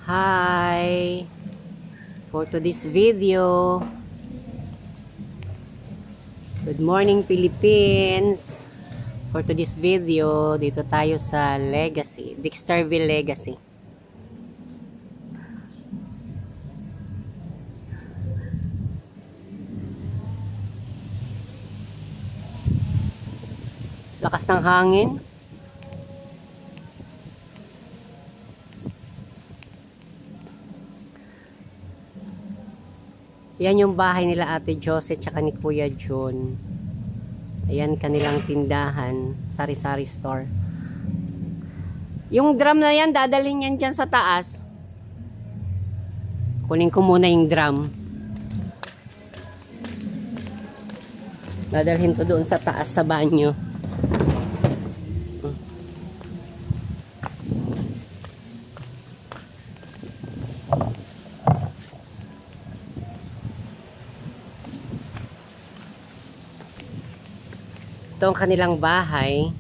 Hi! For today's video, good morning Philippines! For today's video, dito tayo sa Legacy, Dexterville Legacy. Lakas ng hangin. Yan yung bahay nila Ate Jose tsaka ni Kuya John. Ayan kanilang tindahan, sari-sari store. Yung drum na yan, dadalhin yan dyan sa taas. Kunin ko muna yung drum. Dadalhin to doon sa taas sa banyo. Ito ang kanilang bahay.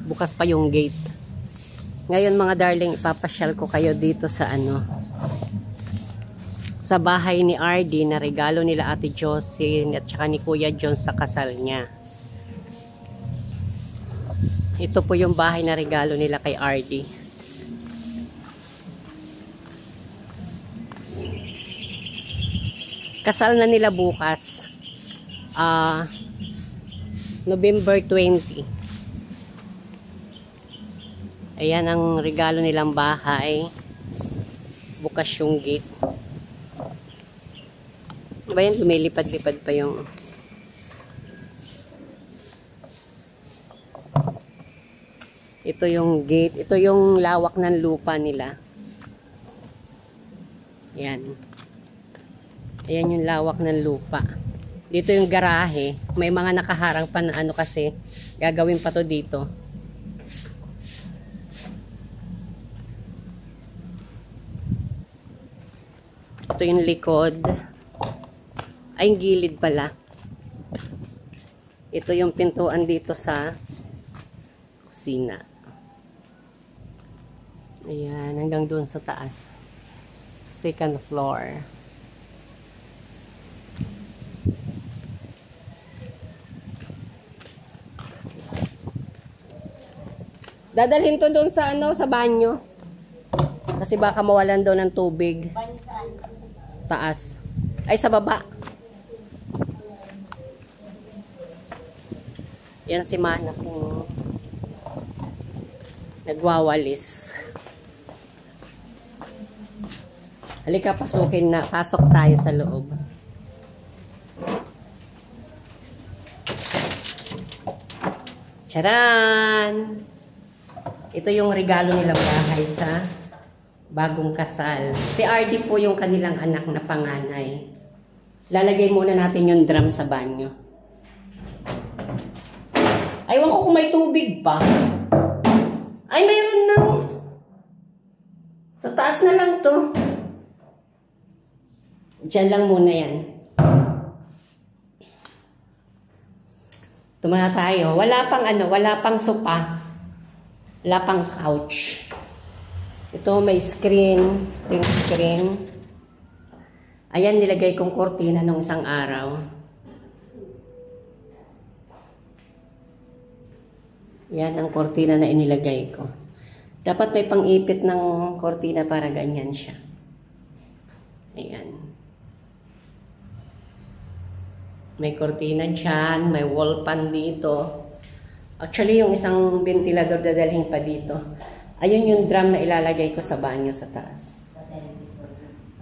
Bukas pa yung gate. Ngayon mga darling, ipapasyal ko kayo dito sa sa bahay ni RD na regalo nila Ate Josie at saka ni Kuya John sa kasal niya. Ito po yung bahay na regalo nila kay RD. Kasal na nila bukas. November 20. Ayan ang regalo nilang bahay. Bukas yung gate. Diba yan? Lumilipad-lipad pa yung... Ito yung gate. Ito yung lawak ng lupa nila. Ayan. Ayan yung lawak ng lupa. Dito yung garahe. May mga nakaharang pa na kasi. Gagawin pa to dito. Ito yung likod. Ay, yung gilid pala. Ito yung pintuan dito sa kusina. Ayan, hanggang doon sa taas. Second floor. Dadalhin to doon sa sa banyo. Kasi baka mawalan doon ng tubig. Banyo saan? Taas. Ay, sa baba. Yan si Mana kung nagwawalis. Halika, pasukin na. Pasok tayo sa loob. Charan! Ito yung regalo nilang bahay sa bagong kasal. Si RD po yung kanilang anak na panganay. Lalagay muna natin yung drum sa banyo. Aywan ko kung may tubig pa. Ay, mayroon na. Sa taas na lang to. Diyan lang muna yan. Tumana tayo. Wala pang wala pang sopa. Wala pang couch. Ito may screen. Ito yung screen. Ayan, nilagay kong kortina nung isang araw. Yan ang kortina na inilagay ko. Dapat may pang-ipit ng kortina para ganyan siya. Ayan. May kortina dyan. May wall pan dito. Actually, yung isang ventilador dadalhin pa dito. Ayun yung drum na ilalagay ko sa banyo sa taas.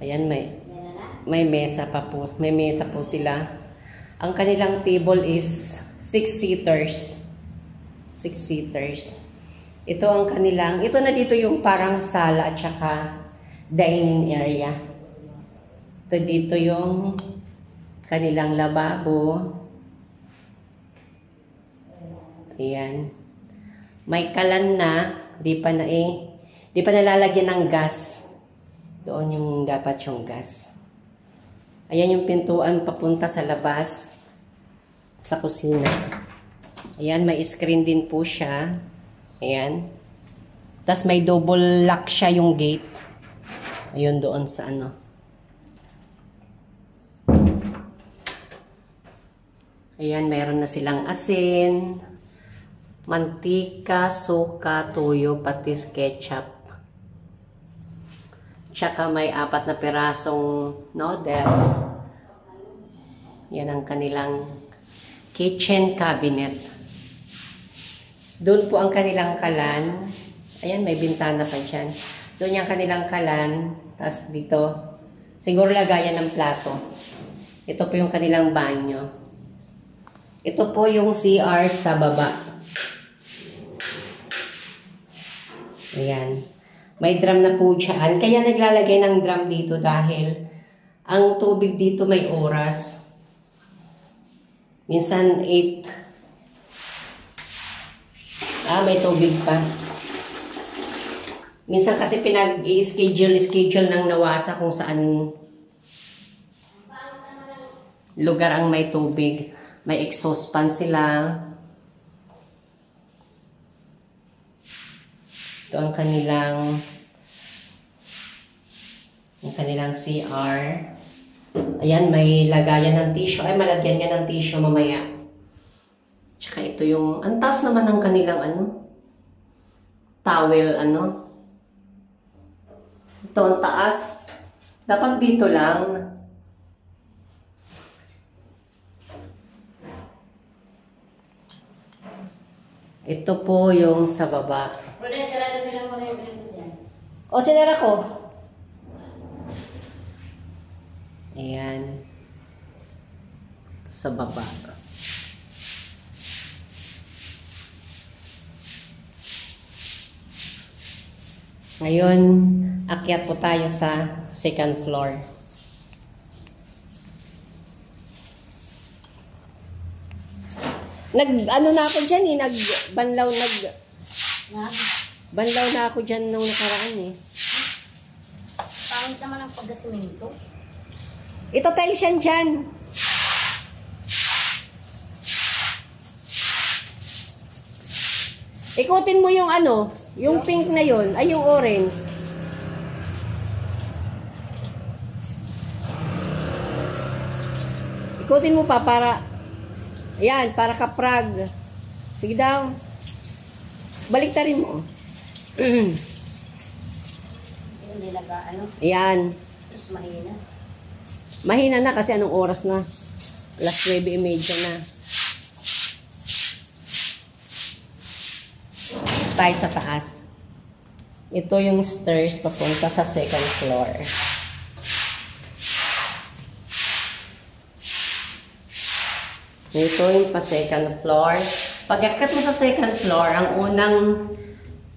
Ayan, may mesa pa po. May mesa po sila. Ang kanilang table is 6-seaters. 6-seaters. Ito ang kanilang, ito na dito yung parang sala at saka dining area. Ito dito yung kanilang lababo. Ayan. May kalan na. Di pa nalalagyan ng gas. Doon yung dapat yung gas. Ayan yung pintuan papunta sa labas. Sa kusina. Ayan, may screen din po siya. Ayan. Tapos may double lock siya yung gate. Ayun doon sa ano. Ayan, mayroon na silang asin, mantika, suka, toyo, patis, ketchup. Tsaka may 4 na pirasong noodles. Yan ang kanilang kitchen cabinet. Doon po ang kanilang kalan. Ayan, may bintana pa dyan. Doon yung kanilang kalan. Tapos dito, siguro lagayan ng plato. Ito po yung kanilang banyo. Ito po yung CR sa baba. Ayan. May drum na po dyan. Kaya naglalagay ng drum dito dahil ang tubig dito may oras. Minsan 8. May tubig pa. Minsan kasi pinag-i-schedule ng nawasa kung saan lugar ang may tubig. May exhaust fan sila. Ito ang kanilang CR. Ayan, may lagayan ng tissue. Ay, malagyan niya ng tissue mamaya. Tsaka ito yung, ang taas naman ng kanilang towel, Ito ang taas. Dapat dito lang. Ito po yung sa baba. Pero sarado nila muna yung pinito dyan. O, sinara ko. Ayan. Ito sa baba. Ngayon, akyat po tayo sa second floor. Ano na ako dyan banlaw na ako dyan nung nakaraan Pangit naman ang pagkasimento. Ito tiles yan dyan. Ikutin mo yung yung pink na yun, ay yung orange. Ikutin mo pa para ayan, para kaprag. Sige daw. Baliktarin mo. Yung nilaga, Ayan. Mas mahina. Mahina na kasi anong oras na? Alas 9:30 na. Tayo sa taas. Ito yung stairs papunta sa second floor. Ito yung pa second floor. Pag-akyat mo sa second floor, ang unang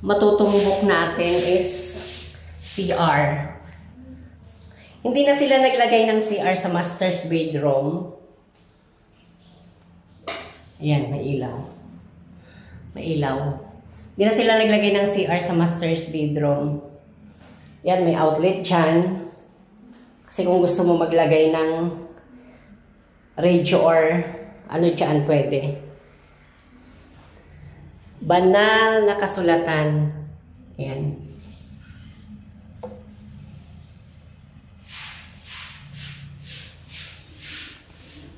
matutumbok natin is CR. Hindi na sila naglagay ng CR sa master's bedroom. Ayan, may ilaw. May ilaw. Hindi na sila naglagay ng CR sa master's bedroom. Yan, may outlet dyan. Kasi kung gusto mo maglagay ng radio or dyan, pwede. Banal na kasulatan. Ayan.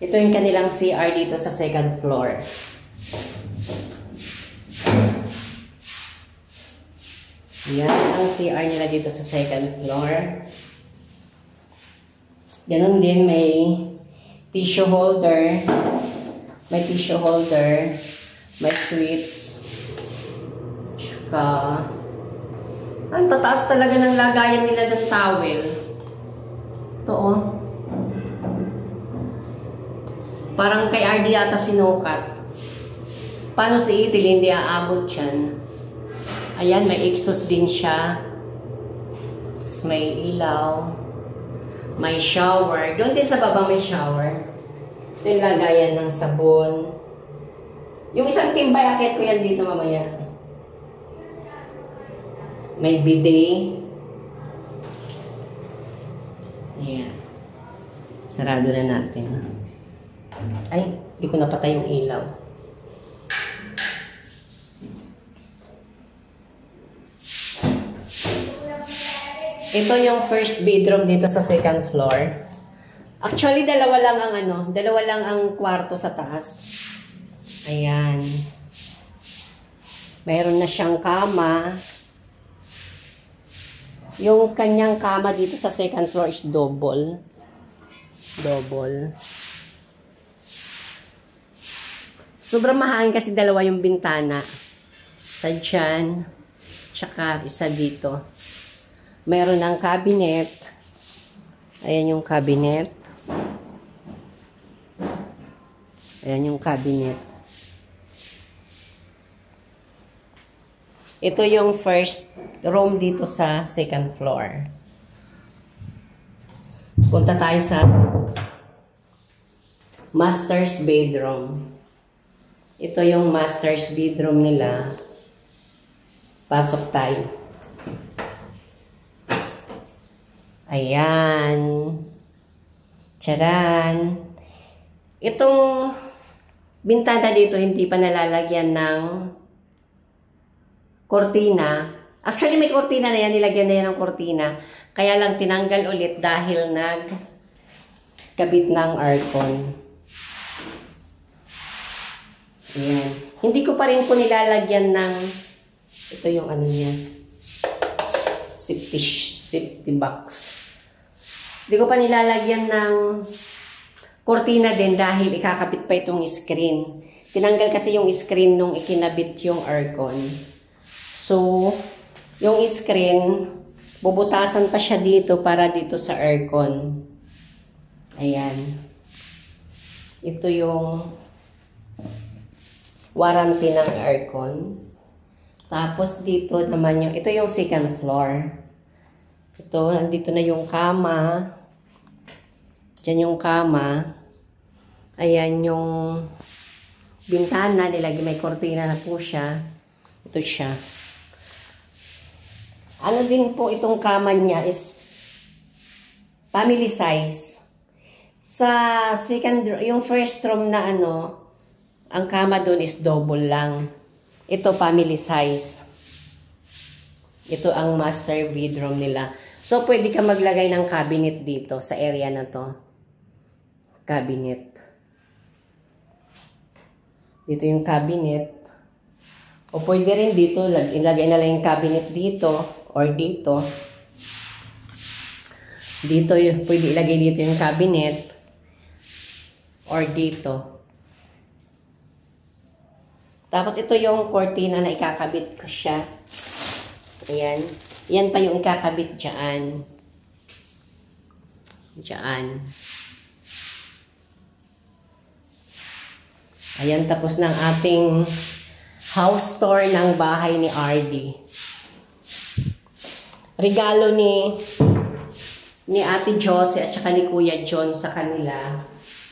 Ito yung kanilang CR dito sa second floor. Yan ang CR nila dito sa second floor. Ganon din, may tissue holder. May tissue holder. May sweets. Tsaka, ang tataas talaga ng lagayan nila ng towel. Ito Parang kay RD yata sinukat. Paano si Itil hindi aabot dyan? Ayan, may exhaust din siya. Tapos may ilaw. May shower. Doon din sa baba may shower. Ito yung lagayan ng sabon. Yung isang timbay, akit ko yan dito mamaya. May bidet. Ayan. Sarado na natin. Ay, hindi ko napatay yung ilaw. Ito yung first bedroom dito sa second floor. Actually, dalawa lang ang kwarto sa taas. Ayan. Mayroon na siyang kama. Yung kanyang kama dito sa second floor is double. Double. Sobrang mahangin kasi dalawa yung bintana. Isa dyan, tsaka isa dito. Mayroon ng cabinet. Ayan yung cabinet. Ayan yung cabinet. Ito yung first room dito sa second floor. Punta tayo sa master's bedroom. Ito yung master's bedroom nila. Pasok tayo. Ayan. Charan. Itong bintana dito hindi pa nalalagyan ng kortina. Actually, may kortina na yan. Nilagyan na yan ng kortina. Kaya lang tinanggal ulit dahil nagkabit ng aircon. Ayan. Hindi ko pa rin po nilalagyan ng ito yung ano niya. Safety box. Hindi ko pa nilalagyan ng kortina din dahil ikakabit pa itong screen. Tinanggal kasi yung screen nung ikinabit yung aircon. So, yung screen, bubutasan pa siya dito para dito sa aircon. Ayan. Ito yung warranty ng aircon. Tapos dito naman yung, ito yung second floor. Ito, nandito na yung kama. Diyan yung kama. Ayan yung bintana, nilagay may kortina na po siya. Ito siya. Ano din po itong kama niya is family size. Sa second, yung first room na ang kama doon is double lang. Ito family size. Ito ang master bedroom nila. So, pwede ka maglagay ng cabinet dito sa area na to. Cabinet. Dito yung cabinet. O pwede rin dito, ilagay na lang yung cabinet dito. Or dito. Dito, pwede ilagay dito yung cabinet. Or dito. Tapos ito yung cortina na ikakabit ko siya. Ayan. Yan pa yung ikakabit dyan. Dyan. Ayan, tapos ng ating house tour ng bahay ni RD. Regalo ni Ate Josie at saka ni Kuya John sa kanila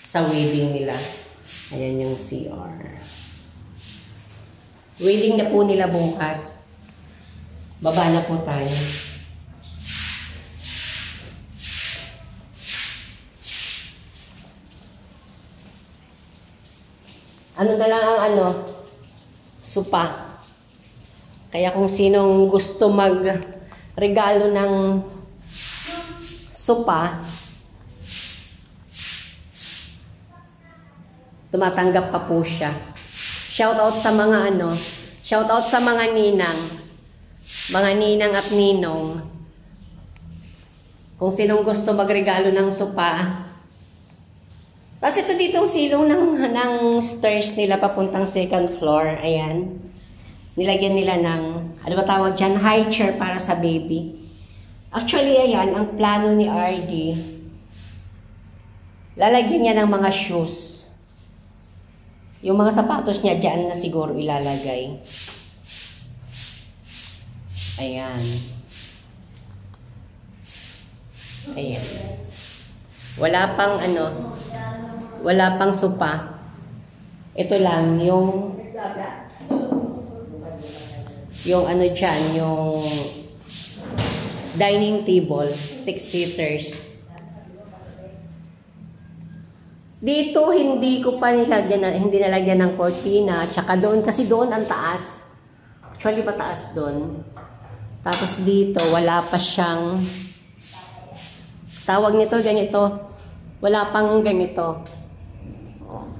sa wedding nila. Ayan yung CR. Wedding na po nila bukas. Baba na po tayo. Ano na lang ang supa. Kaya kung sinong gusto regalo ng sopa, tumatanggap pa po siya. Shoutout sa mga shoutout sa mga ninang at ninong. Kung sinong gusto magregalo ng sopa. Tapos ito ditong silong ng stairs nila papuntang second floor. Ayan. Nilagyan nila ng, ano ba tawag dyan? High chair para sa baby. Actually, ayan, ang plano ni RD, lalagyan niya ng mga shoes. Yung mga sapatos niya dyan na siguro ilalagay. Ayan. Ayan. Wala pang sopa. Ito lang, yung Yung ano dyan, yung dining table, 6-seaters. Dito, hindi ko pa nilagyan, hindi nalagyan ng cortina. Tsaka doon, kasi doon ang taas. Actually, mataas doon. Tapos dito, wala pa siyang, tawag nito, ganito. Wala pang ganito.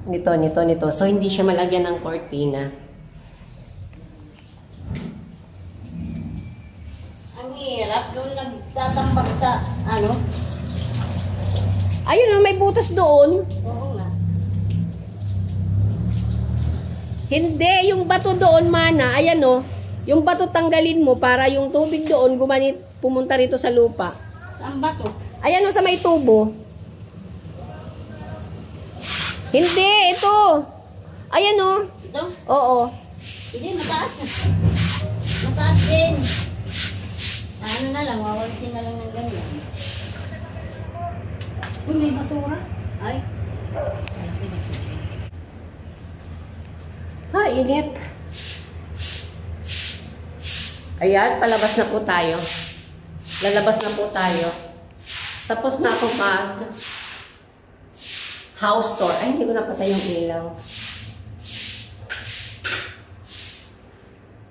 Nito. So, hindi siya malagyan ng cortina. Ang hirap, doon nagtatambak sa, ano? Ayun na, may butas doon. Oo nga. Hindi, yung bato doon, mana. Ayan o. Yung bato tanggalin mo para yung tubig doon pumunta rito sa lupa. Saan ba to? Ayan o, sa may tubo. Hindi, ito. Ayan o. Ito? Oo. Hindi, mataas na. Mataas din. Ano na lang, wawalsin na lang ng ganyan. Uy, may basura. Ay. Ay, basura. Ha, init. Ayan, palabas na po tayo. Lalabas na po tayo. Tapos na ako mag house tour. Ay, hindi ko napatay yung ilaw.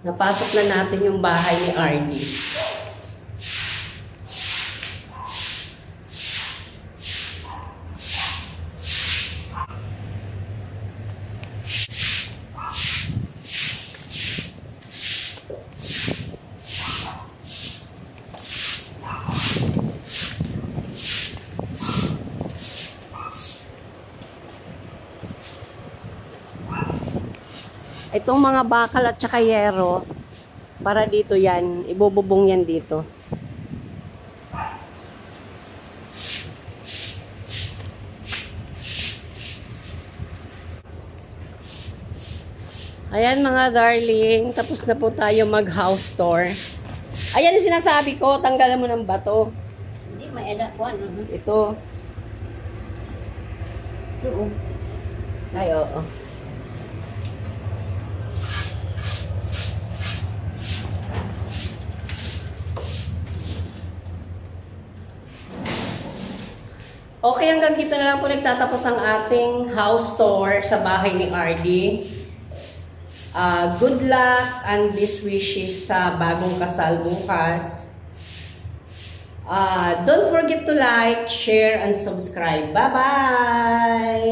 Napasok na natin yung bahay ni RD. Itong mga bakal at saka yero, para dito yan, ibububong yan dito. Ayan mga darling, tapos na po tayo mag house tour. Ayan yung sinasabi ko, tanggalan mo ng bato. Hindi, may edad po. Ito. Oo. Ay, oo. Okay, hanggang dito na lang po nagtatapos ang ating house tour sa bahay ni RD. Good luck and best wishes sa bagong kasal bukas. Don't forget to like, share, and subscribe. Bye-bye!